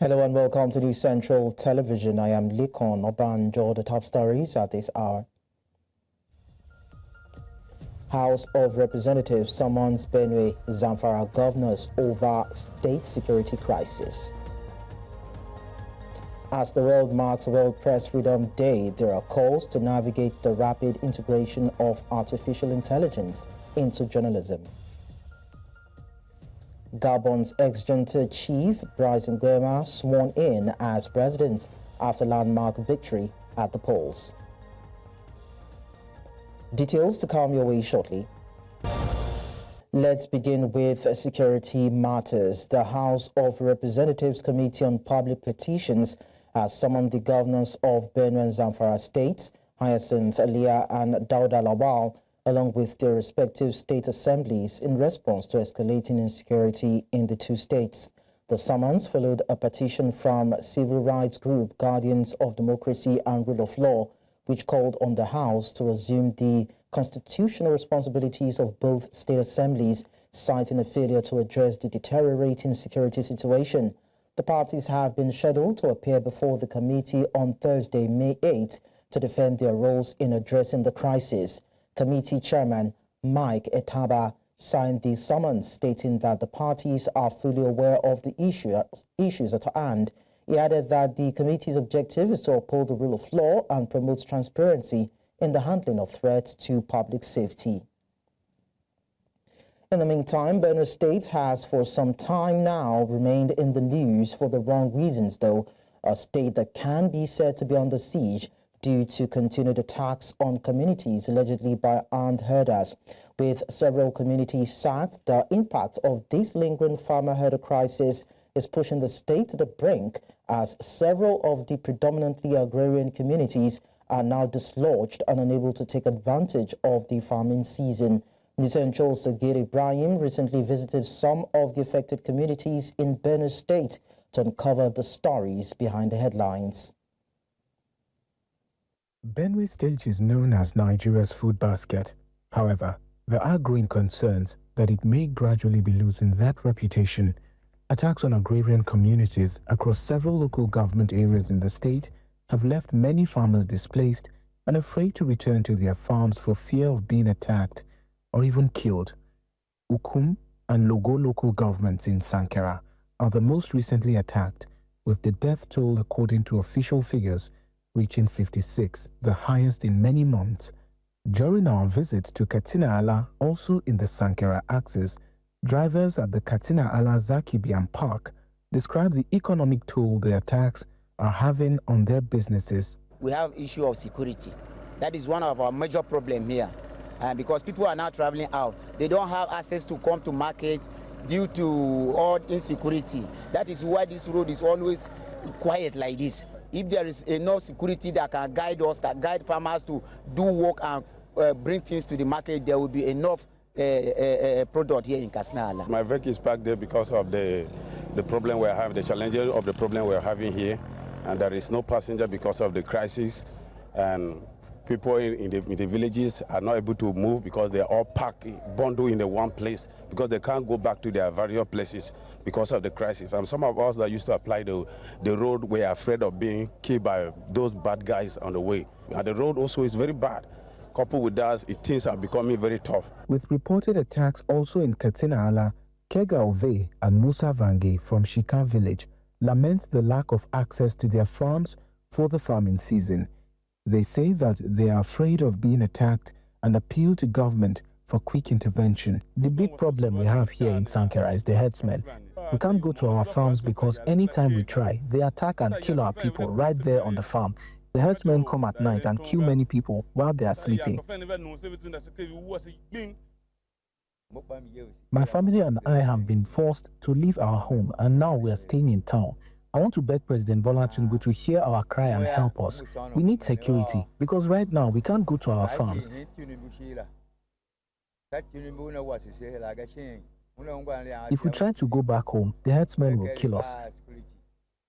Hello and welcome to News Central Television. I am Likon Obanjo. The top stories at this hour. House of Representatives summons Benue Zamfara governors over state security crisis. As the world marks World Press Freedom Day, there are calls to navigate the rapid integration of artificial intelligence into journalism. Gabon's ex-junta chief, Bryce Nguema, sworn in as president after landmark victory at the polls. Details to come your way shortly. Let's begin with security matters. The House of Representatives Committee on Public Petitions has summoned the governors of Benue and Zamfara states, Hyacinth Elia and Dauda Lawal, along with their respective state assemblies in response to escalating insecurity in the two states. The summons followed a petition from civil rights group Guardians of Democracy and Rule of Law, which called on the House to assume the constitutional responsibilities of both state assemblies, citing a failure to address the deteriorating security situation. The parties have been scheduled to appear before the committee on Thursday, May 8, to defend their roles in addressing the crisis. Committee Chairman Mike Etaba signed the summons, stating that the parties are fully aware of the issues at hand. He added that the committee's objective is to uphold the rule of law and promote transparency in the handling of threats to public safety. In the meantime, Benue State has for some time now remained in the news for the wrong reasons, though, a state that can be said to be under siege due to continued attacks on communities allegedly by armed herders. With several communities sacked, the impact of this lingering farmer-herder crisis is pushing the state to the brink, as several of the predominantly agrarian communities are now dislodged and unable to take advantage of the farming season. News Central's Sagir Ibrahim recently visited some of the affected communities in Benue State to uncover the stories behind the headlines. Benue State is known as Nigeria's food basket. However, there are growing concerns that it may gradually be losing that reputation. Attacks on agrarian communities across several local government areas in the state have left many farmers displaced and afraid to return to their farms for fear of being attacked or even killed. Ukum and Logo local governments in Sankera are the most recently attacked, with the death toll, according to official figures, reaching 56, the highest in many months. During our visit to Katsina Ala, also in the Sankera axis, drivers at the Katsina Ala Zakibian Park describe the economic toll the attacks are having on their businesses. We have issue of security. That is one of our major problems here. Because people are now traveling out. They don't have access to come to market due to all insecurity. That is why this road is always quiet like this. If there is enough security that can guide us, can guide farmers to do work and bring things to the market, there will be enough product here in Katsina Ala. My vehicle is parked there because of the problem we're having, the challenges of the problem we're having here. And there is no passenger because of the crisis. And people in the villages are not able to move because they are all packed, bundled in the one place, because they can't go back to their various places because of the crisis. And some of us that used to apply the road were afraid of being killed by those bad guys on the way. And the road also is very bad. Coupled with that, things are becoming very tough. With reported attacks also in Katsina Ala, Kega Ove and Musa Vange from Shika village lament the lack of access to their farms for the farming season. They say that they are afraid of being attacked and appeal to government for quick intervention. The big problem we have here in Sankera is the herdsmen. We can't go to our farms because anytime we try, they attack and kill our people right there on the farm. The herdsmen come at night and kill many people while they are sleeping. My family and I have been forced to leave our home, and now we are staying in town. I want to beg President Bola Tinubu to hear our cry and help us. We need security, because right now we can't go to our farms. If we try to go back home, the herdsmen will kill us.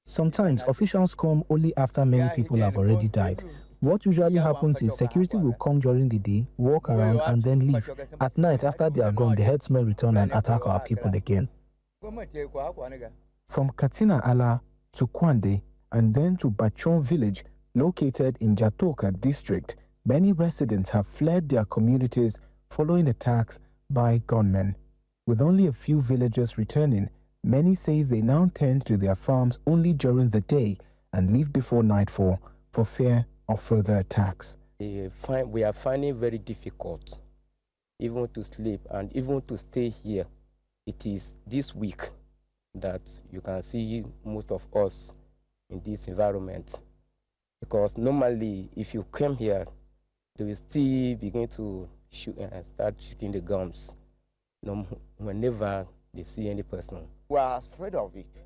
Sometimes officials come only after many people have already died. What usually happens is security will come during the day, walk around and then leave. At night, after they are gone, the herdsmen return and attack our people again. From Katsina Ala, to Kwande, and then to Bachon village located in Jatoka district. Many residents have fled their communities following attacks by gunmen. With only a few villagers returning, many say they now tend to their farms only during the day and leave before nightfall for fear of further attacks. We are finding it very difficult even to sleep and even to stay here. It is this week that you can see most of us in this environment, because normally if you come here, they will still begin to shoot and start shooting the guns whenever they see any person. We are afraid of it.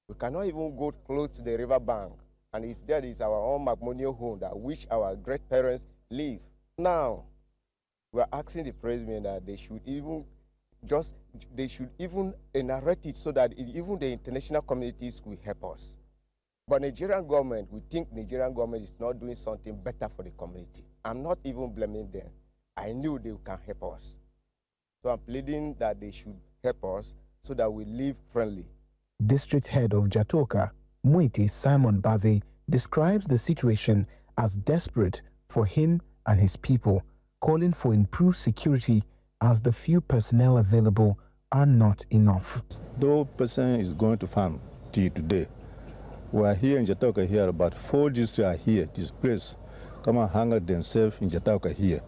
We cannot even go close to the river bank, and instead is our own matrimonial home that which our great parents live. Now, we are asking the president that they should even narrate it so that even the international communities will help us. But Nigerian government, we think Nigerian government is not doing something better for the community. I'm not even blaming them. I knew they can help us. So I'm pleading that they should help us so that we live friendly. District head of Jatoka, Muiti Simon Bave, describes the situation as desperate for him and his people, calling for improved security as the few personnel available are not enough. No person is going to farm till today. We are here in Jatoka here, about 4 districts are here, this place, come and hang out themselves in Jatoka here.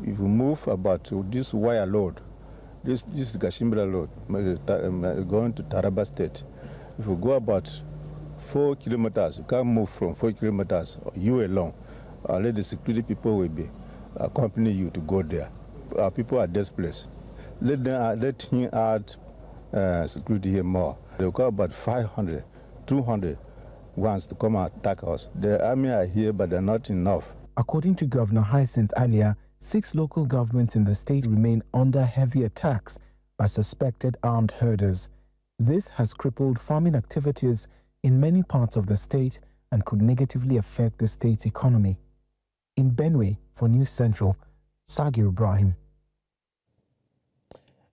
If you move about this wire load, this is Gashimbra road, going to Taraba State. If you go about 4 kilometers, you can't move from 4 kilometers, you alone. Let the security people will be accompany you to go there. Our people are desperate. Let him add security here more. They'll go about 500, 200 ones to come and attack us. The army are here, but they're not enough. According to Governor Hyacinth Alia, 6 local governments in the state remain under heavy attacks by suspected armed herders. This has crippled farming activities in many parts of the state and could negatively affect the state's economy. In Benue, for News Central, Sagir Ibrahim.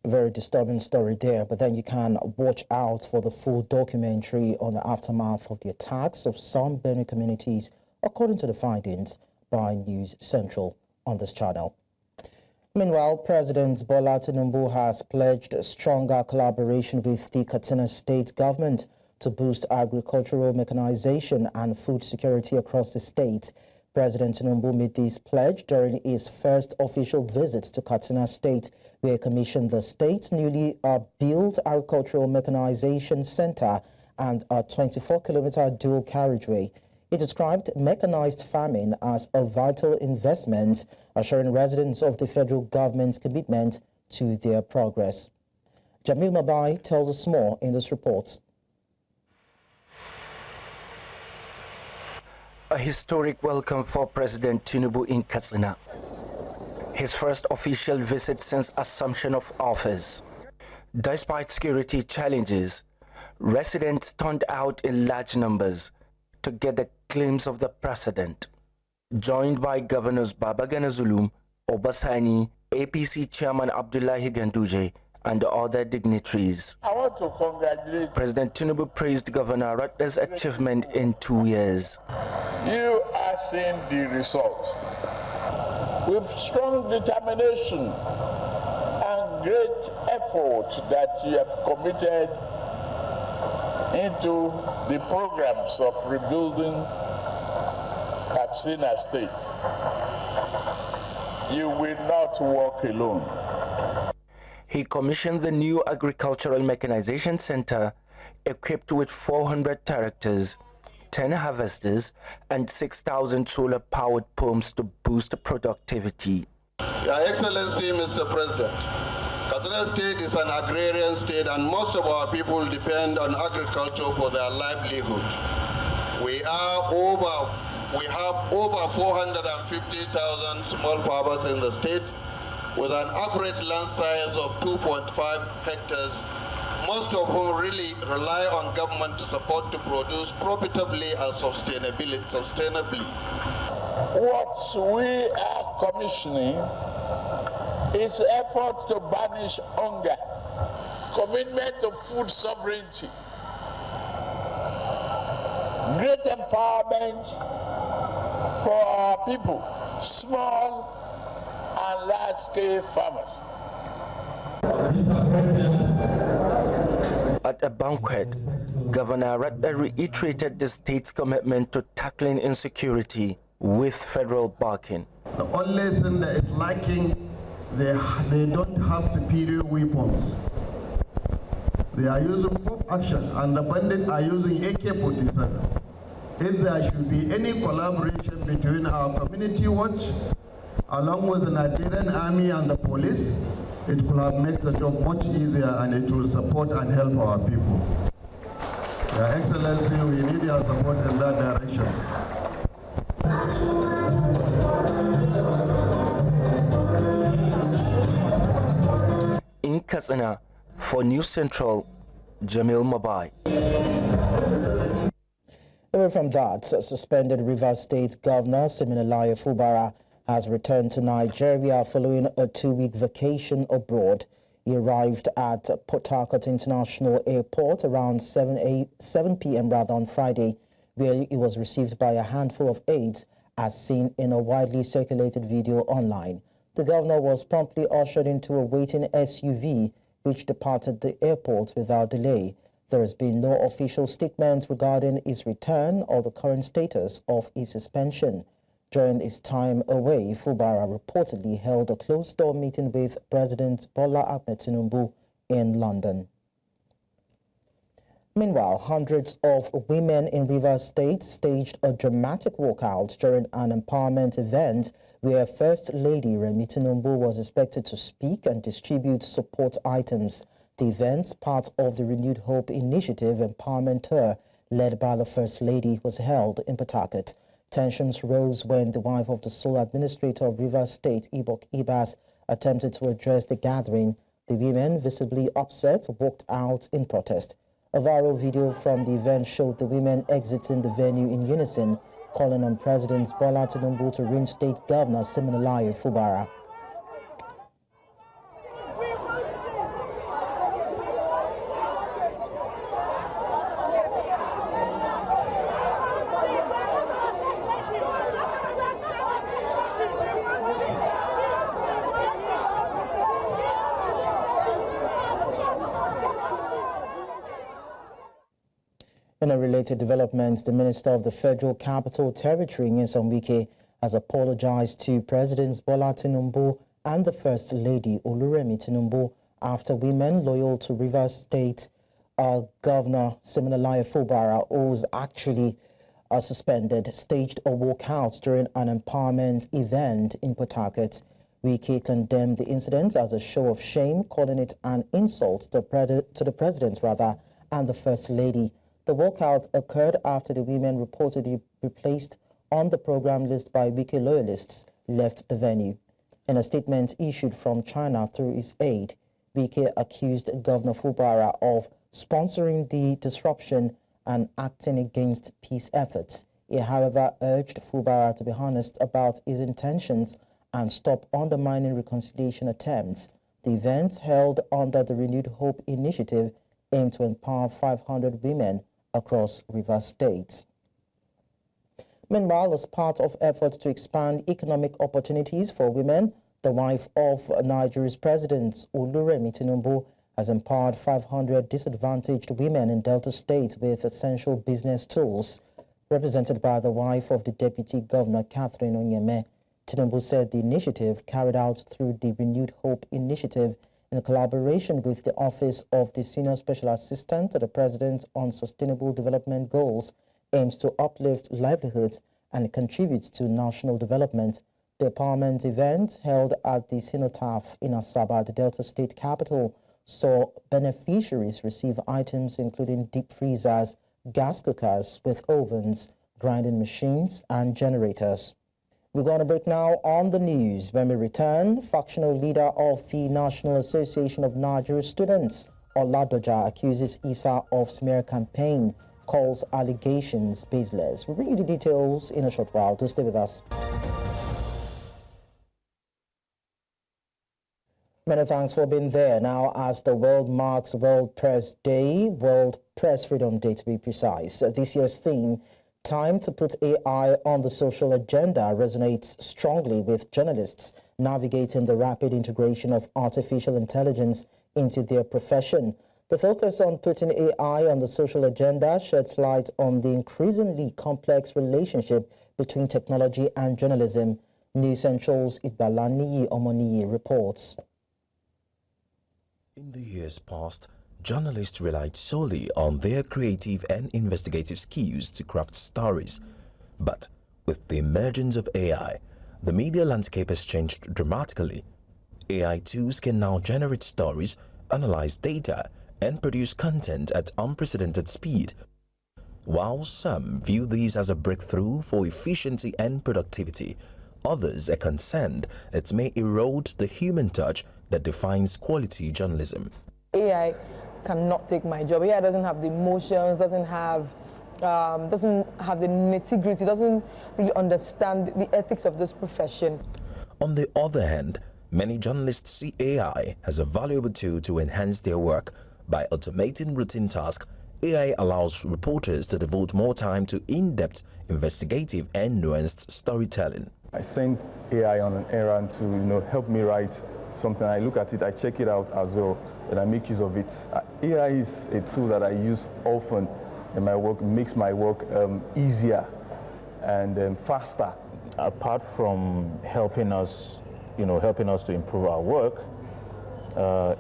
Very disturbing story there, but then you can watch out for the full documentary on the aftermath of the attacks of some Benue communities, according to the findings by News Central on this channel. Meanwhile, President Bola Tinubu has pledged stronger collaboration with the Katsina state government to boost agricultural mechanization and food security across the state. President Tinubu made this pledge during his first official visit to Katsina State, where he commissioned the state's newly built agricultural mechanization center and a 24-kilometer dual carriageway. He described mechanized farming as a vital investment, assuring residents of the federal government's commitment to their progress. Jamil Mabai tells us more in this report. A historic welcome for President Tinubu in Katsina. His first official visit since assumption of office. Despite security challenges, residents turned out in large numbers to get a glimpse of the president. Joined by Governors Babagana Zulum, Obasani, APC Chairman Abdullahi Ganduje, and other dignitaries. I want to congratulate President Tinubu praised Governor Ratner's achievement in 2 years. you. Are seeing the result. With strong determination and great effort that you have committed into the programs of rebuilding Katsina State, you will not walk alone. He commissioned the new Agricultural Mechanization Center, equipped with 400 tractors, 10 harvesters, and 6,000 solar-powered pumps to boost productivity. Your Excellency, Mr. President, Katsina State is an agrarian state, and most of our people depend on agriculture for their livelihood. We have over 450,000 small farmers in the state, with an average land size of 2.5 hectares, most of whom really rely on government to support to produce profitably and sustainably. What we are commissioning is effort to banish hunger, commitment to food sovereignty, empowerment for our people, small and large-scale farmers. At a banquet, Governor Radda reiterated the state's commitment to tackling insecurity with federal backing. The only thing that is lacking, they don't have superior weapons. They are using pop action and the bandits are using AK-47. If there should be any collaboration between our community watch along with the Nigerian army and the police, it could have made the job much easier and it will support and help our people. Your Excellency, we need your support in that direction. In Katsina, for News Central, Jamil Mabai. Away from that, suspended Rivers State Governor Siminalayi Fubara has returned to Nigeria following a 2-week vacation abroad. He arrived at Port Harcourt International Airport around 7 p.m. on Friday, where he was received by a handful of aides, as seen in a widely circulated video online. The governor was promptly ushered into a waiting SUV, which departed the airport without delay. There has been no official statement regarding his return or the current status of his suspension. During his time away, Fubara reportedly held a closed-door meeting with President Bola Tinubu in London. Meanwhile, hundreds of women in Rivers State staged a dramatic walkout during an empowerment event where First Lady Remi Tinubu was expected to speak and distribute support items. The event, part of the Renewed Hope Initiative empowerment tour led by the First Lady, was held in Port Harcourt. Tensions rose when the wife of the sole administrator of Rivers State, Ibok Ibas, attempted to address the gathering. The women, visibly upset, walked out in protest. A viral video from the event showed the women exiting the venue in unison, calling on President Bola Tinubu to reinstate Governor Siminalayi Fubara. In a related development, the Minister of the Federal Capital Territory, Nyesom Wike, has apologized to Presidents Bola Tinubu and the First Lady, Oluremi Tinubu, after women loyal to Rivers State Governor Siminalayi Fubara, who was actually suspended, staged a walkout during an empowerment event in Port Harcourt. Wike condemned the incident as a show of shame, calling it an insult to the President and the First Lady. The walkout occurred after the women reportedly replaced on the program list by Wike loyalists left the venue. In a statement issued from China through his aide, Wike accused Governor Fubara of sponsoring the disruption and acting against peace efforts. He, however, urged Fubara to be honest about his intentions and stop undermining reconciliation attempts. The event, held under the Renewed Hope Initiative, aimed to empower 500 women across Rivers State. Meanwhile, as part of efforts to expand economic opportunities for women, the wife of Nigeria's President, Oluremi Tinubu, has empowered 500 disadvantaged women in Delta State with essential business tools. Represented by the wife of the Deputy Governor, Catherine Onyeme, Tinubu said the initiative, carried out through the Renewed Hope Initiative in collaboration with the Office of the Senior Special Assistant to the President on Sustainable Development Goals, aims to uplift livelihoods and contribute to national development. The empowerment event, held at the Cenotaph in Asaba, the Delta State capital, saw beneficiaries receive items including deep freezers, gas cookers with ovens, grinding machines, and generators. We're going to break now on the news. When we return, factional leader of the National Association of Nigeria Students, Oladoja, accuses ISA of smear campaign, calls allegations baseless. We'll bring you the details in a short while. Do stay with us. Many thanks for being there. Now, as the world marks World Press Day, World Press Freedom Day to be precise, this year's theme, time to put AI on the social agenda resonates strongly with journalists navigating the rapid integration of artificial intelligence into their profession. The focus on putting AI on the social agenda sheds light on the increasingly complex relationship between technology and journalism. News Central's Ibalaniyi Omoniyi reports. In the years past, journalists relied solely on their creative and investigative skills to craft stories. But with the emergence of AI, the media landscape has changed dramatically. AI tools can now generate stories, analyze data, and produce content at unprecedented speed. While some view these as a breakthrough for efficiency and productivity, others are concerned it may erode the human touch that defines quality journalism. AI cannot take my job. AI doesn't have the emotions, doesn't have the nitty-gritty, doesn't really understand the ethics of this profession. On the other hand, many journalists see AI as a valuable tool to enhance their work. By automating routine tasks, AI allows reporters to devote more time to in-depth, investigative and nuanced storytelling. I sent AI on an errand to help me write something. I look at it, I check it out as well, and I make use of it. AI is a tool that I use often in my work. It makes my work easier and faster. Apart from helping us to improve our work,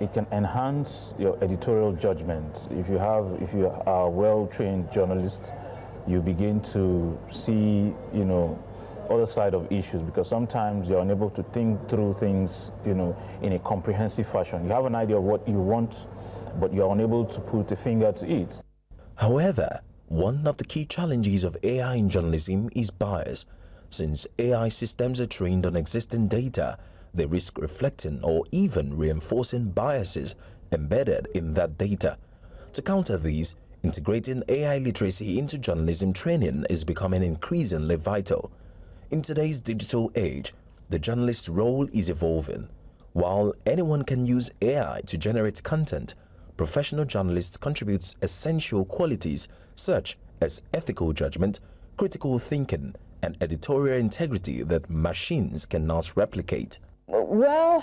it can enhance your editorial judgment. If you are a well-trained journalist, you begin to see, other side of issues, because sometimes you're unable to think through things, in a comprehensive fashion. You have an idea of what you want, but you're unable to put a finger to it. However, one of the key challenges of AI in journalism is bias. Since AI systems are trained on existing data, they risk reflecting or even reinforcing biases embedded in that data. To counter these, integrating AI literacy into journalism training is becoming increasingly vital. In today's digital age, the journalist's role is evolving. While anyone can use AI to generate content, professional journalists contribute essential qualities such as ethical judgment, critical thinking, and editorial integrity that machines cannot replicate. Well,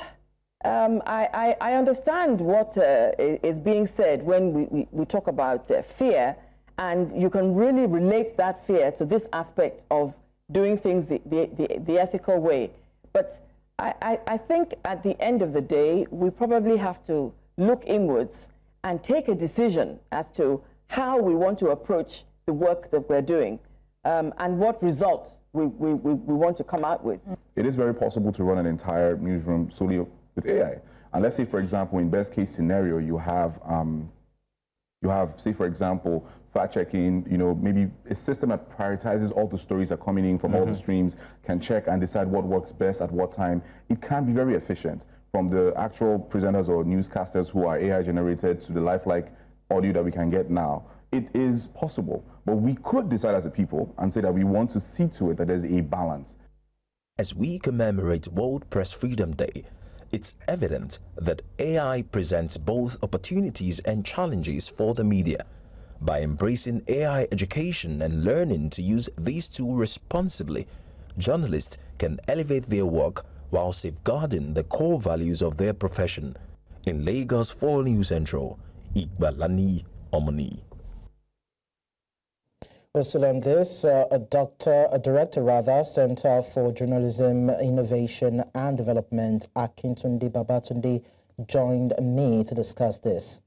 I understand what is being said when we talk about fear, and you can really relate that fear to this aspect of doing things the ethical way. But I think at the end of the day, we probably have to look inwards and take a decision as to how we want to approach the work that we're doing and what results we want to come out with. It is very possible to run an entire newsroom solely with AI. And let's say, for example, in best case scenario, you have, say, for example, fact-checking, maybe a system that prioritizes all the stories that are coming in from all the streams, can check and decide what works best at what time. It can be very efficient, from the actual presenters or newscasters who are AI generated to the lifelike audio that we can get now. It is possible, but we could decide as a people and say that we want to see to it that there's a balance. As we commemorate World Press Freedom Day, it's evident that AI presents both opportunities and challenges for the media. By embracing AI education and learning to use these tools responsibly, journalists can elevate their work while safeguarding the core values of their profession. In Lagos for News Central, Ibalaniyi Omoniyi. Also on this, a director, Center for Journalism, Innovation and Development, Akintunde Babatunde, joined me to discuss this.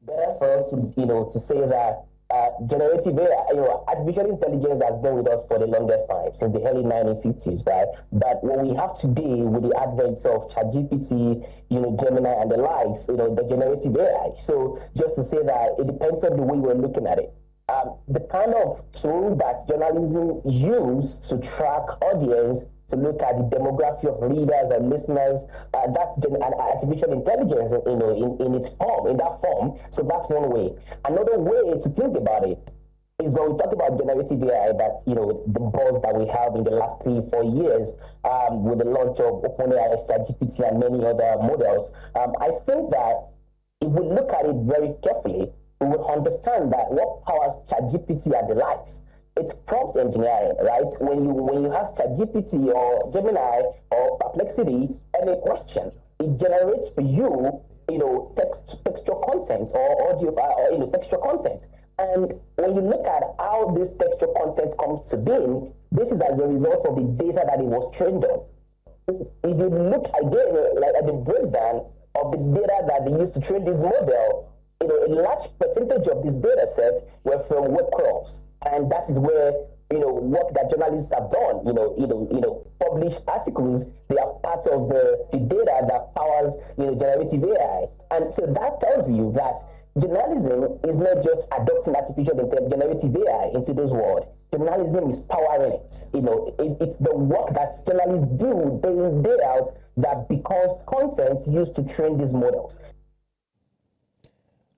Better for us to say that generative AI, artificial intelligence has been with us for the longest time, since the early 1950s, right? But what we have today with the advent of ChatGPT, Gemini and the likes, the generative AI. So just to say that it depends on the way we're looking at it. The kind of tool that journalism use to track audience, to look at the demography of readers and listeners, that's artificial intelligence, in its form, in that form. So that's one way. Another way to think about it is when we talk about generative AI, that, the buzz that we have in the last 3-4 years with the launch of OpenAI, ChatGPT, and many other models. I think that if we look at it very carefully, we would understand that what powers ChatGPT are the likes. It's prompt engineering, right? When you have ChatGPT or Gemini or Perplexity, any question, it generates for you, textual content or audio, textual content. And when you look at how this textual content comes to being, this is as a result of the data that it was trained on. If you look again at the breakdown of the data that they used to train this model, a large percentage of this data set were from web crawls. And that is where, work that journalists have done, published articles, they are part of the data that powers, generative AI. And so that tells you that journalism is not just adopting artificial intelligence, generative AI into this world. Journalism is powering it. It's the work that journalists do day in, day out that becomes content used to train these models.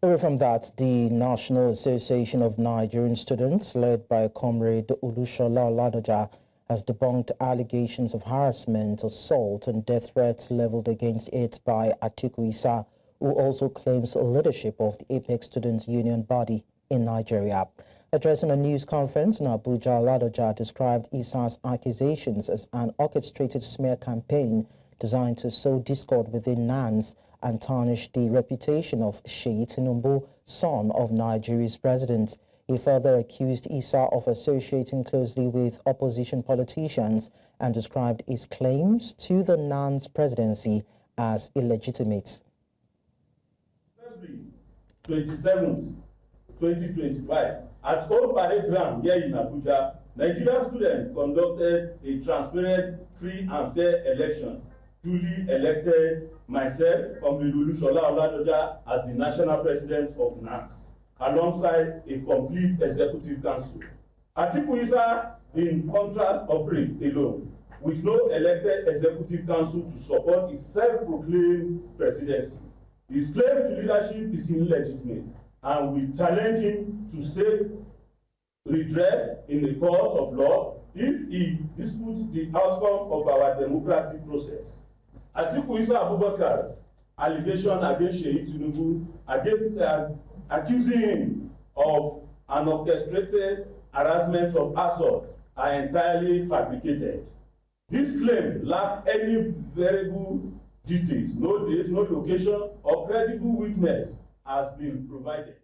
Away from that, the National Association of Nigerian Students, led by Comrade Olushola Oladoja, has debunked allegations of harassment, assault, and death threats leveled against it by Atiku Issa, who also claims leadership of the Apex Students Union body in Nigeria. Addressing a news conference in Abuja, Oladoja described Issa's accusations as an orchestrated smear campaign designed to sow discord within NANS and tarnish the reputation of Sheyi Tinubu, son of Nigeria's president. He further accused Issa of associating closely with opposition politicians and described his claims to the NANS presidency as illegitimate. February 27th, 2025, at Old Parade Ground here in Abuja, Nigerian students conducted a transparent, free and fair election. Duly elected myself, Comrade Olushola Oladoja, as the national president of NANS, alongside a complete executive council. Atiku Issa, in contrast, operates alone, with no elected executive council to support his self-proclaimed presidency. His claim to leadership is illegitimate, and we challenge him to seek redress in the court of law if he disputes the outcome of our democratic process. Atiku Issa Abubakar allegation against Sheyi Tinubu accusing him of an orchestrated harassment of assault are entirely fabricated. This claim lacks any variable details, no date, no location, or credible witness has been provided.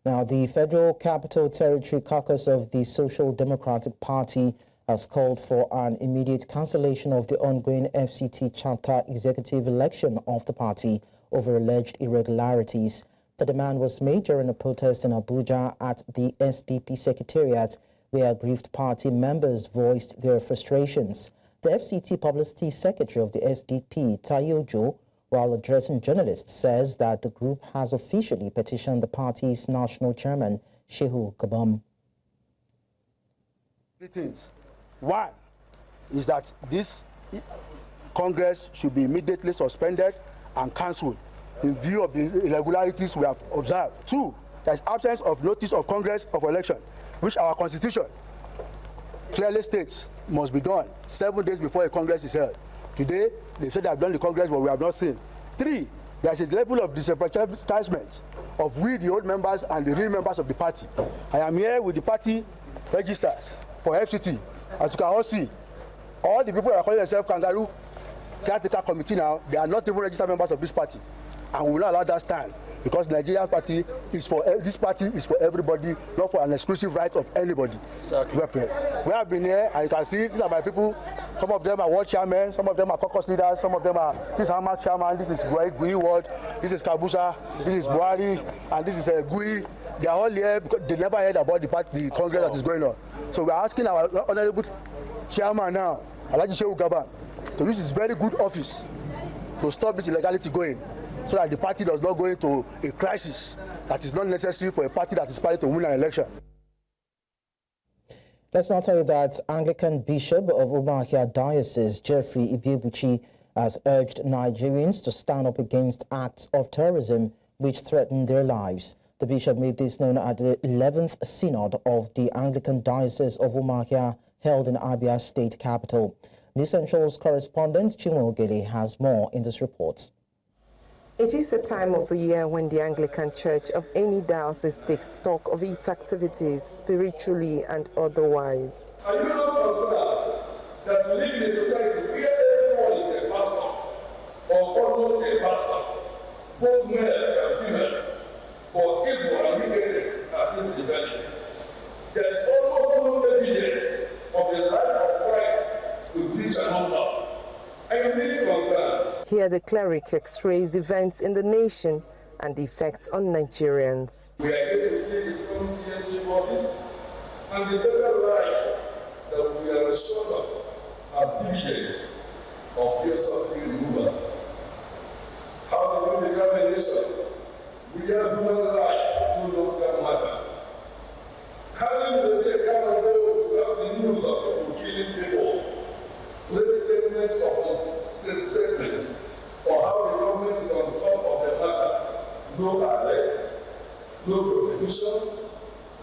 Now, the Federal Capital Territory Caucus of the Social Democratic Party has called for an immediate cancellation of the ongoing FCT chapter executive election of the party over alleged irregularities. The demand was made during a protest in Abuja at the SDP Secretariat, where aggrieved party members voiced their frustrations. The FCT Publicity Secretary of the SDP, Tayojo, while addressing journalists, says that the group has officially petitioned the party's national chairman, Shehu Gabon. Three things. One is that this Congress should be immediately suspended and cancelled in view of the irregularities we have observed. Two, there is absence of notice of Congress of election, which our Constitution clearly states must be done 7 days before a Congress is held. Today, they said they have done the Congress, but we have not seen. Three, there is a level of disenfranchisement of we, the old members, and the real members of the party. I am here with the party registers for FCT. As you can all see, all the people that are calling themselves Kangaroo Caretaker Committee now, they are not even registered members of this party. And we will not allow that stand, because Nigerian party is for, this party is for everybody, not for an exclusive right of anybody. Exactly. We have been here, and you can see, these are my people. Some of them are ward chairmen, some of them are caucus leaders, some of them are, this is Hamad chairman, this is Gui Ward, this is Kabusa, this is Buhari, and this is Gui. They are all here because they never heard about the Congress that is going on. So we are asking our honorable chairman now, Alhaji Shehu Gabon, to use his very good office to stop this illegality going, so that the party does not go into a crisis that is not necessary for a party that is planning to win an election. Let's now tell you that Anglican Bishop of Umuahia Diocese, Jeffrey Ibuchi, has urged Nigerians to stand up against acts of terrorism which threaten their lives. The bishop made this known at the 11th Synod of the Anglican Diocese of Umuahia, held in Abia State Capital. News Central's correspondent Chinwe Ogele has more in this report. It is a time of the year when the Anglican Church of any diocese takes stock of its activities, spiritually and otherwise. Are you not concerned that we live in a society where everyone is a pastor, or almost a pastor, both males and females, but evil and wickedness are still developing? There is almost no evidence of the life of Christ to preach among us. I am really concerned. Here the cleric x-rays events in the nation and the effects on Nigerians. We are able to see the concierge bosses and the better life that we are assured of as dividend of your subsidy removal. How do we become a nation? We are human life no longer matter. How do we come and go without the news of people killing people? Let's statements of statements, or how the government is on top of the matter. No arrests, no prosecutions,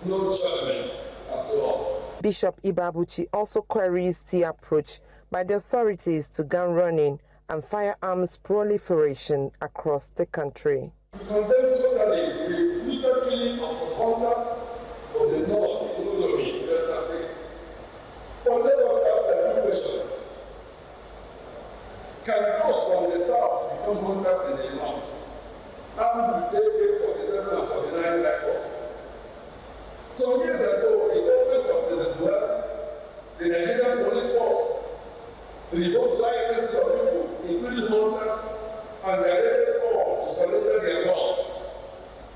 no judgments, and so on. Bishop Ibuchi also queries the approach by the authorities to gun running and firearms proliferation across the country. We condemn totally the brutal killing of supporters of the North in Oluremi, Delta State. But let us ask a few questions. Can those from the South become hunters in the North? Armed with AK-47 and 49 rifles? Some years ago, the government of President Buhari, the Nigerian police force, revoked licenses of people, including hunters, and directed all to surrender their guns.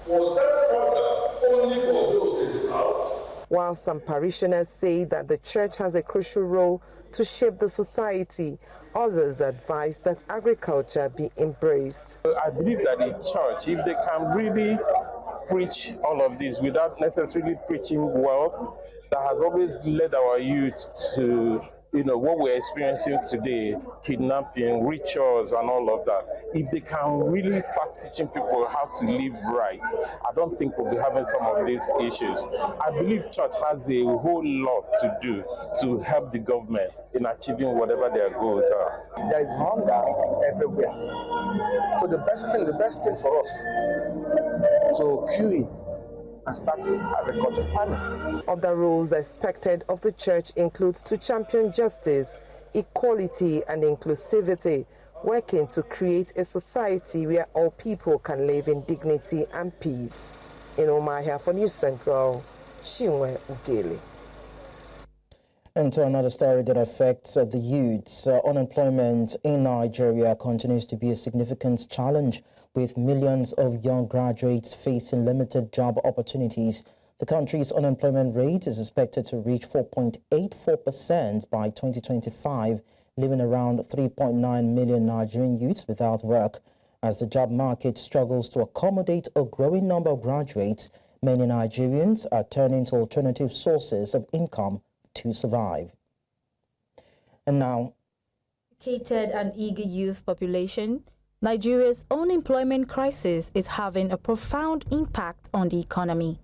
Was that order only for those in the South? While some parishioners say that the church has a crucial role to shape the society, others advise that agriculture be embraced. I believe that the church, if they can really preach all of this without necessarily preaching wealth, that has always led our youth to what we're experiencing today, kidnapping, rituals, and all of that. If they can really start teaching people how to live right, I don't think we'll be having some of these issues. I believe church has a whole lot to do to help the government in achieving whatever their goals are. There is hunger everywhere. So the best thing for us to queue in and start agriculture farming. Other roles expected of the church include to champion justice, equality and inclusivity, working to create a society where all people can live in dignity and peace. In Omahia for News Central, Chinwe Ugele. And to another story that affects the youths, unemployment in Nigeria continues to be a significant challenge, with millions of young graduates facing limited job opportunities. The country's unemployment rate is expected to reach 4.84% by 2025, leaving around 3.9 million Nigerian youths without work. As the job market struggles to accommodate a growing number of graduates, many Nigerians are turning to alternative sources of income to survive. And now, educated and eager youth population, Nigeria's unemployment crisis is having a profound impact on the economy.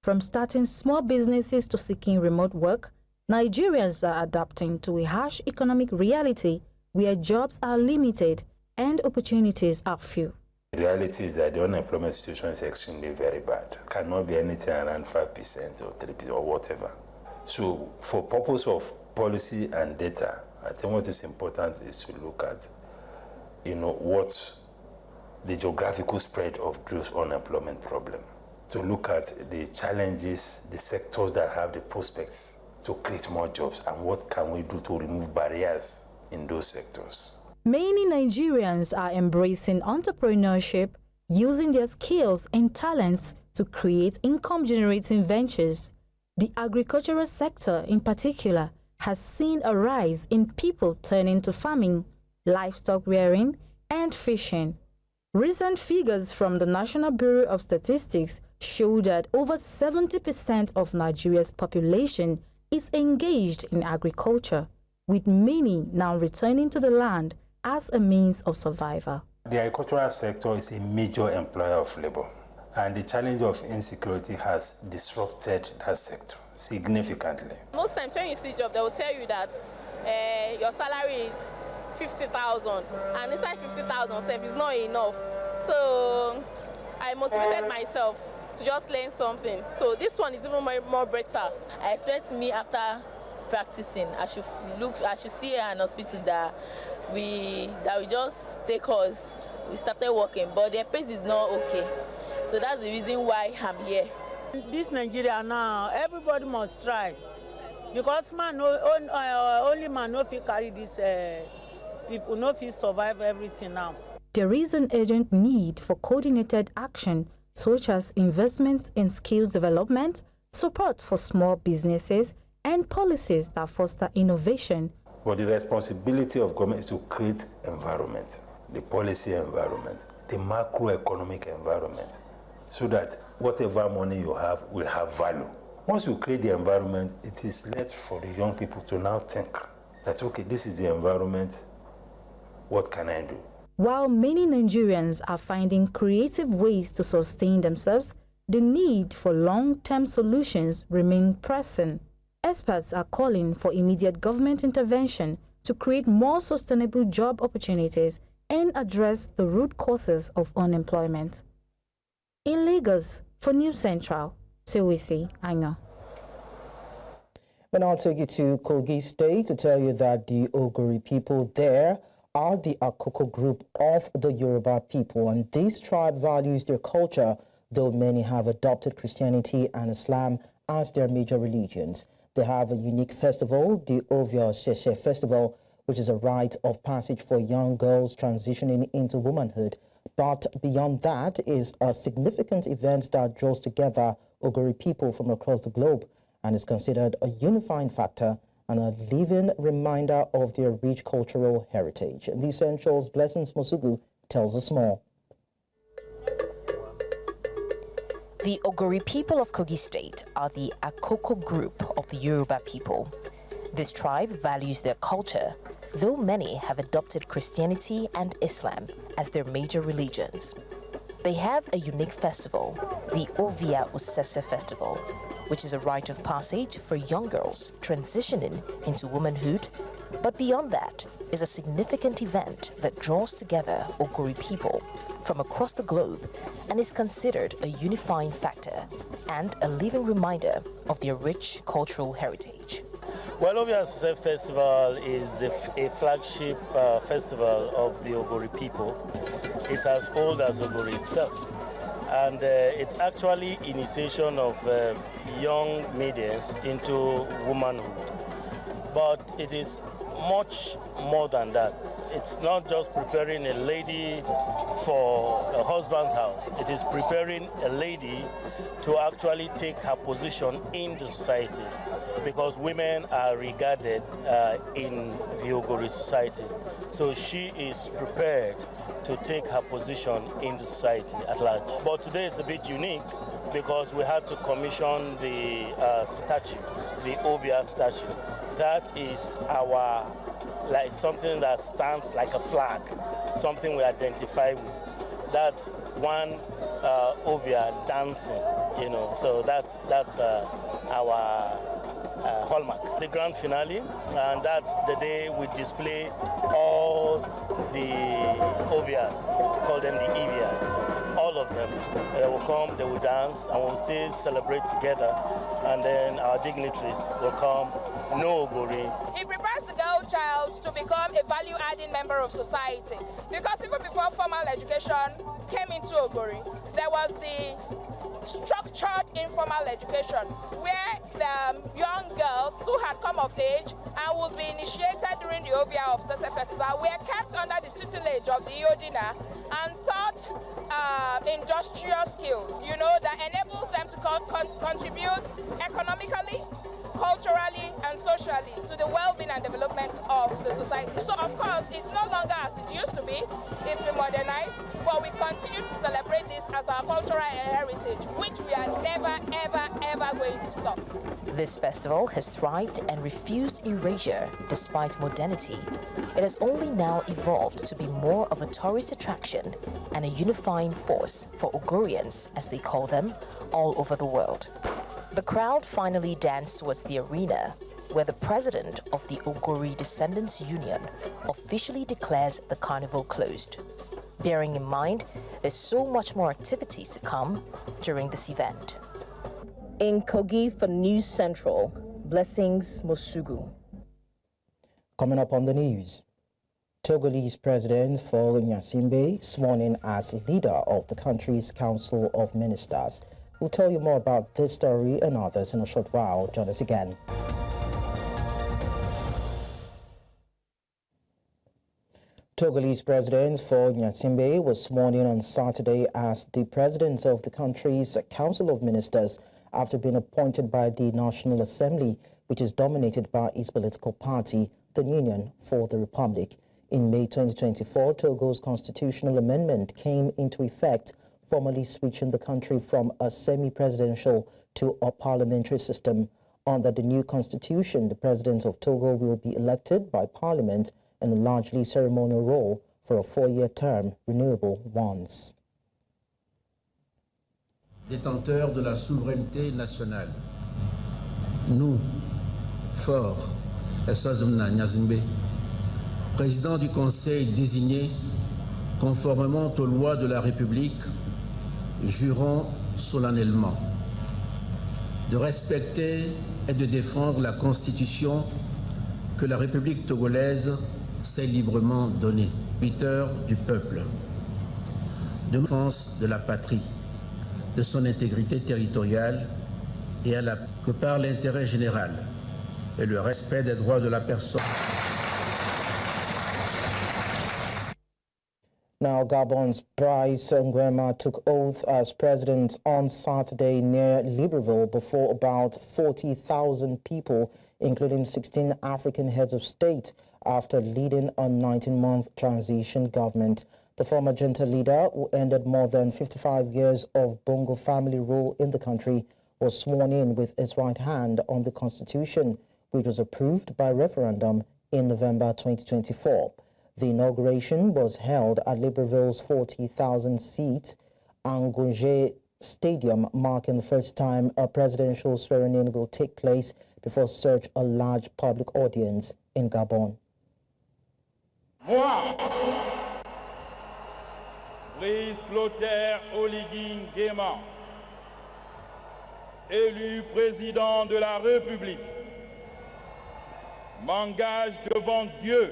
From starting small businesses to seeking remote work, Nigerians are adapting to a harsh economic reality where jobs are limited and opportunities are few. The reality is that the unemployment situation is extremely very bad. It cannot be anything around 5% or 3% or whatever. So for purpose of policy and data, I think what is important is to look at what the geographical spread of those unemployment problem. To look at the challenges, the sectors that have the prospects to create more jobs, and what can we do to remove barriers in those sectors. Many Nigerians are embracing entrepreneurship, using their skills and talents to create income-generating ventures. The agricultural sector in particular has seen a rise in people turning to farming, livestock rearing, and fishing. Recent figures from the National Bureau of Statistics show that over 70% of Nigeria's population is engaged in agriculture, with many now returning to the land as a means of survival. The agricultural sector is a major employer of labor, and the challenge of insecurity has disrupted that sector significantly. Most times when you see a job, they will tell you that your salary is 50,000, and inside 50,000 is not enough. So I motivated myself to just learn something. So this one is even more better. I expect me after practicing, I should see an hospital that will just take us. We started working, but their pace is not okay. So that's the reason why I'm here. This Nigeria now, everybody must try, because only man no fit carry this people, no fit survive everything now. There is an urgent need for coordinated action, such as investment in skills development, support for small businesses, and policies that foster innovation. But the responsibility of government is to create environment, the policy environment, the macroeconomic environment, so that whatever money you have will have value. Once you create the environment, it is left for the young people to now think that, okay, this is the environment, what can I do? While many Nigerians are finding creative ways to sustain themselves, the need for long-term solutions remains pressing. Experts are calling for immediate government intervention to create more sustainable job opportunities and address the root causes of unemployment. In Lagos, for News Central, Sewisi Anya. Well, I'll take you to Kogi State to tell you that the Ogori people there are the Akoko group of the Yoruba people, and this tribe values their culture, though many have adopted Christianity and Islam as their major religions. They have a unique festival, the Ovia Festival, which is a rite of passage for young girls transitioning into womanhood. But beyond that is a significant event that draws together Ogori people from across the globe and is considered a unifying factor and a living reminder of their rich cultural heritage. The Central's Blessings Mosugu tells us more. The Ogori people of Kogi State are the Akoko group of the Yoruba people. This tribe values their culture, though many have adopted Christianity and Islam as their major religions. They have a unique festival, the Ovia Festival, which is a rite of passage for young girls transitioning into womanhood. But beyond that is a significant event that draws together Ogori people from across the globe and is considered a unifying factor and a living reminder of their rich cultural heritage. Well, Ovia Festival is a flagship festival of the Ogori people. It's as old as Ogori itself. And it's actually initiation of young maidens into womanhood. But it is much more than that. It's not just preparing a lady for a husband's house. It is preparing a lady to actually take her position in the society, because women are regarded in the Ogori society. So she is prepared to take her position in the society at large. But today is a bit unique because we had to commission the statue, the Ovia statue. That is our, like something that stands like a flag, something we identify with. That's one Ovia dancing, you know, so that's our hallmark. The grand finale, and that's the day we display all the Ovias, call them the Evias, all of them. They will come, they will dance, and we'll still celebrate together, and then our dignitaries will come, no Ogori. It prepares the girl child to become a value-adding member of society, because even before formal education came into Ogori, there was the structured informal education where the young girls who had come of age and would be initiated during the Ovia Festival were kept under the tutelage of the Iodina and taught industrial skills, you know, that enables them to contribute economically, culturally and socially to the well-being and development of the society. So of course it's no longer as it used to be, it's been modernized, but we continue to celebrate this as our cultural heritage, which we are never, ever, ever going to stop. This festival has thrived and refused erasure despite modernity. It has only now evolved to be more of a tourist attraction and a unifying force for Ogorians, as they call them, all over the world. The crowd finally danced towards the arena, where the president of the Ogori Descendants Union officially declares the carnival closed. bearing in mind there's so much more activities to come during this event. In Kogi for News Central, Blessings Mosugu. Coming up on the news, Togolese President Faure Gnassingbé sworn in as leader of the country's Council of Ministers. We'll tell you more about this story and others in a short while. Join us again. Togolese President Faure Gnassingbé was sworn in on Saturday as the president of the country's Council of Ministers after being appointed by the National Assembly, which is dominated by his political party, the Union for the Republic. In May 2024, Togo's constitutional amendment came into effect, formally switching the country from a semi-presidential to a parliamentary system. Under the new constitution, the president of Togo will be elected by parliament in a largely ceremonial role for a 4-year term, renewable once. Détenteurs de la souveraineté nationale, nous, Faure Gnassingbé, président du Conseil désigné conformément aux lois de la République, jurons solennellement de respecter et de défendre la Constitution que la République togolaise s'est librement donnée, serviteur du peuple, de défense de la patrie, de son intégrité territoriale et que par l'intérêt général et le respect des droits de la personne. Now, Gabon's Brice Nguema took oath as president on Saturday near Libreville before about 40,000 people, including 16 African heads of state, after leading a 19-month transition government. The former junta leader, who ended more than 55 years of Bongo family rule in the country, was sworn in with his right hand on the constitution, which was approved by referendum in November 2024. The inauguration was held at Libreville's 40,000-seat Angonge Stadium, marking the first time a presidential swearing-in will take place before such a large public audience in Gabon. Moi, Brice Clotaire Oligui Nguema, élu président de la République, m'engage devant Dieu,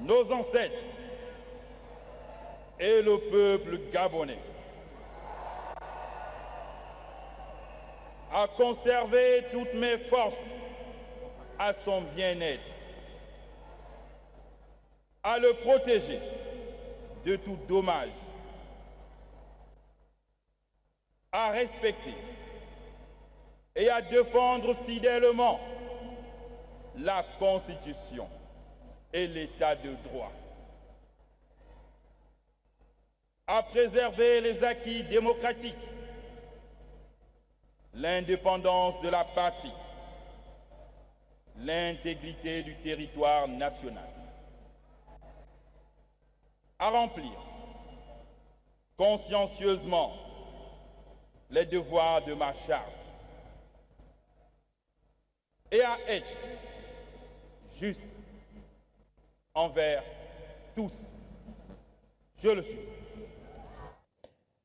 nos ancêtres et le peuple gabonais à conserver toutes mes forces à son bien-être, à le protéger de tout dommage, à respecter et à défendre fidèlement la Constitution et l'État de droit, à préserver les acquis démocratiques, l'indépendance de la patrie, l'intégrité du territoire national, à remplir consciencieusement les devoirs de ma charge et à être juste envers tous. Je le suis.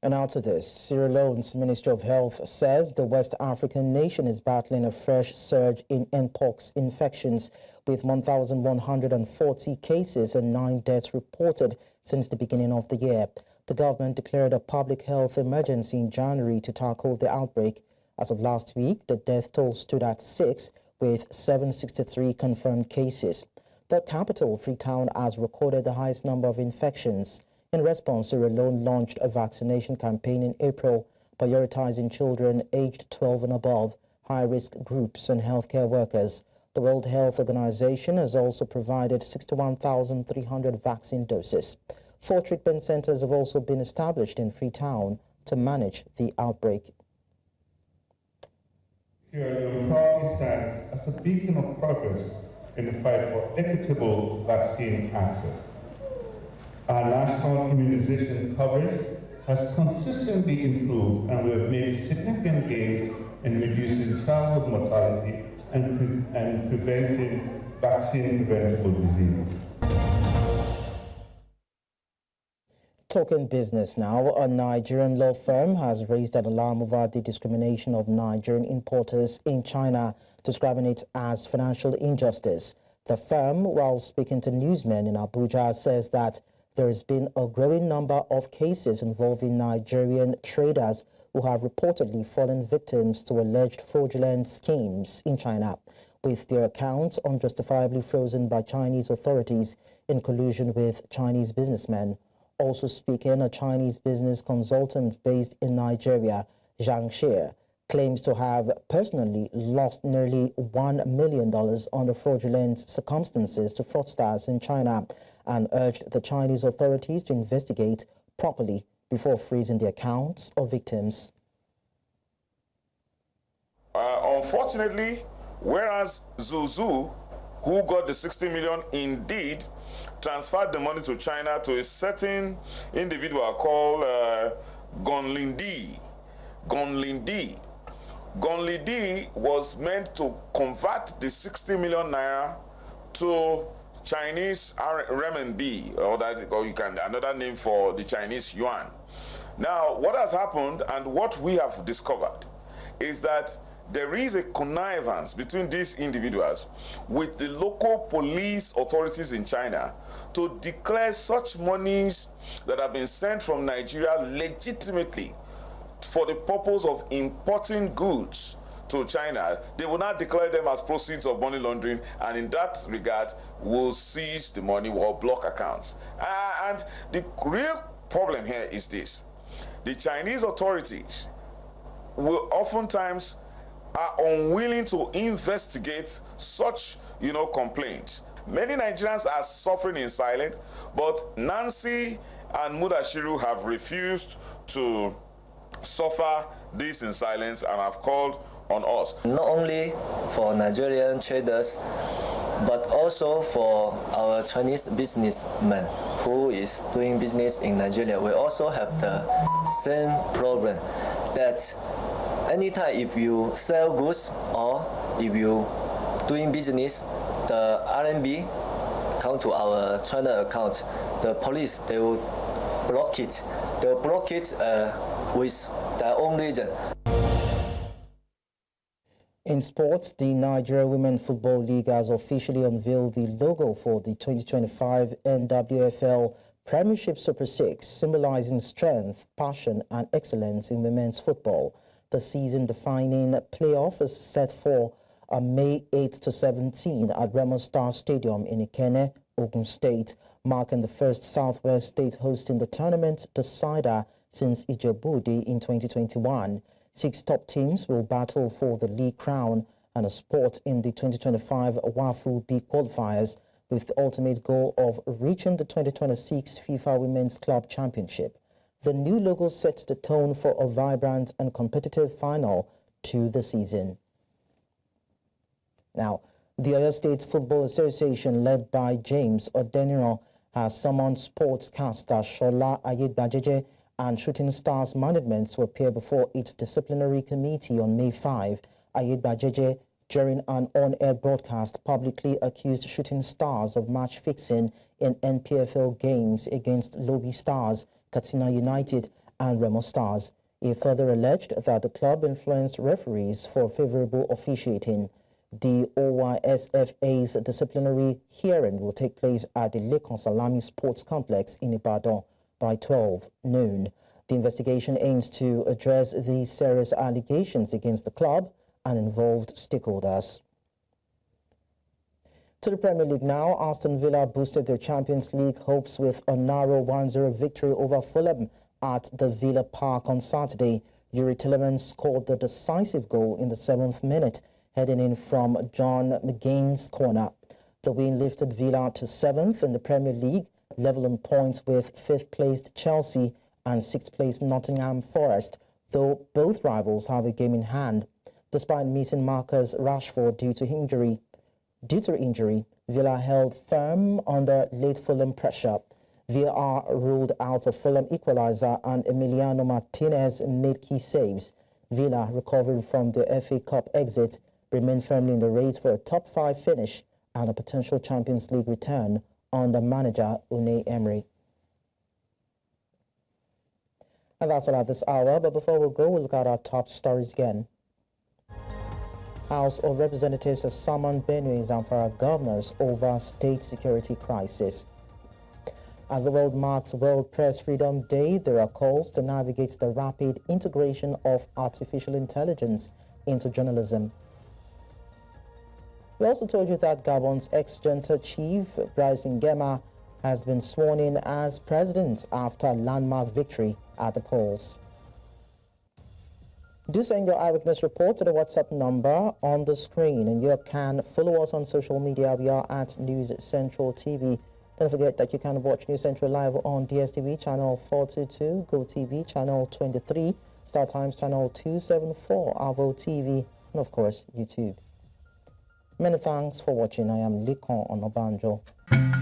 And now to this, Sierra Leone's Ministry of Health says the West African nation is battling a fresh surge in mpox infections, with 1,140 cases and 9 deaths reported since the beginning of the year. The government declared a public health emergency in January to tackle the outbreak. As of last week, the death toll stood at 6, with 763 confirmed cases. The capital, Freetown, has recorded the highest number of infections. In response, Sierra Leone launched a vaccination campaign in April, prioritizing children aged 12 and above, high-risk groups and healthcare workers. The World Health Organization has also provided 61,300 vaccine doses. 4 treatment centers have also been established in Freetown to manage the outbreak. Sierra Leone proudly stands as a beacon of progress in the fight for equitable vaccine access. Our national immunization coverage has consistently improved, and we have made significant gains in reducing childhood mortality and preventing vaccine-preventable diseases. Talking business now, a Nigerian law firm has raised an alarm over the discrimination of Nigerian importers in China, describing it as financial injustice. The firm, while speaking to newsmen in Abuja, says that there has been a growing number of cases involving Nigerian traders who have reportedly fallen victims to alleged fraudulent schemes in China, with their accounts unjustifiably frozen by Chinese authorities in collusion with Chinese businessmen. Also speaking, a Chinese business consultant based in Nigeria, Zhang Xie, claims to have personally lost nearly $1 million under fraudulent circumstances to fraudsters in China, and urged the Chinese authorities to investigate properly before freezing the accounts of victims. Unfortunately, whereas Zuzu, who got the 60 million, indeed transferred the money to China to a certain individual called Gonlindi. Gonlindi was meant to convert the 60 million naira to Chinese renminbi, or you can another name for the Chinese yuan. Now, what has happened and what we have discovered is that there is a connivance between these individuals with the local police authorities in China to declare such monies that have been sent from Nigeria legitimately for the purpose of importing goods to China. They will not declare them as proceeds of money laundering, and in that regard will seize the money or block accounts. And the real problem here is this: the Chinese authorities will oftentimes are unwilling to investigate such, complaints. Many Nigerians are suffering in silence, but Nancy and Mudashiru have refused to suffer this in silence and have called on us. Not only for Nigerian traders, but also for our Chinese businessmen who is doing business in Nigeria. We also have the same problem that anytime if you sell goods or if you doing business, the RMB come to our China account, the police, they will block it. They will block it with their own reason. In sports, the Nigeria Women Football League has officially unveiled the logo for the 2025 NWFL Premiership Super 6, symbolizing strength, passion and excellence in women's football. The season-defining playoff is set for May 8 to 17 at Remo Star Stadium in Ikenne, Ogun State, marking the first Southwest state hosting the tournament decider since Ijebu-Ode in 2021. 6 top teams will battle for the league crown and a spot in the 2025 WAFU B qualifiers, with the ultimate goal of reaching the 2026 FIFA Women's Club Championship. The new logo sets the tone for a vibrant and competitive final to the season. Now, the Oyo State Football Association, led by James Odeniro, has summoned sportscaster Shola Ayedbajeje and Shooting Stars management to appear before its disciplinary committee on May 5. Ayedbajeje, during an on-air broadcast, publicly accused Shooting Stars of match fixing in NPFL games against Lobby Stars, Katsina United and Remo Stars. He further alleged that the club influenced referees for favorable officiating. The OISFA's disciplinary hearing will take place at the Lekon Salami Sports Complex in Ibadan by 12 noon. The investigation aims to address these serious allegations against the club and involved stakeholders. To the Premier League now, Aston Villa boosted their Champions League hopes with a narrow 1-0 victory over Fulham at the Villa Park on Saturday. Yuri Tielemans scored the decisive goal in the 7th minute, heading in from John McGain's corner. The win lifted Villa to 7th in the Premier League, level on points with 5th-placed Chelsea and 6th-placed Nottingham Forest, though both rivals have a game in hand. Despite missing Marcus Rashford due to injury, Villa held firm under late Fulham pressure. VAR ruled out a Fulham equalizer and Emiliano Martinez made key saves. Villa, recovering from the FA Cup exit, remained firmly in the race for a top 5 finish and a potential Champions League return under manager Unai Emery. And that's all at this hour. But before we go, we'll look at our top stories again. House of Representatives has summoned Benue and Zamfara governors over state security crisis. As the world marks World Press Freedom Day, there are calls to navigate the rapid integration of artificial intelligence into journalism. We also told you that Gabon's ex-junta chief, Brice Ngema, has been sworn in as president after a landmark victory at the polls. Do send your eyewitness report to the WhatsApp number on the screen, and you can follow us on social media. We are at News Central TV. Don't forget that you can watch News Central live on DSTV channel 422, GoTV channel 23, Star Times channel 274, Avo TV, and of course YouTube. Many thanks for watching. I am Likon Onobanjo.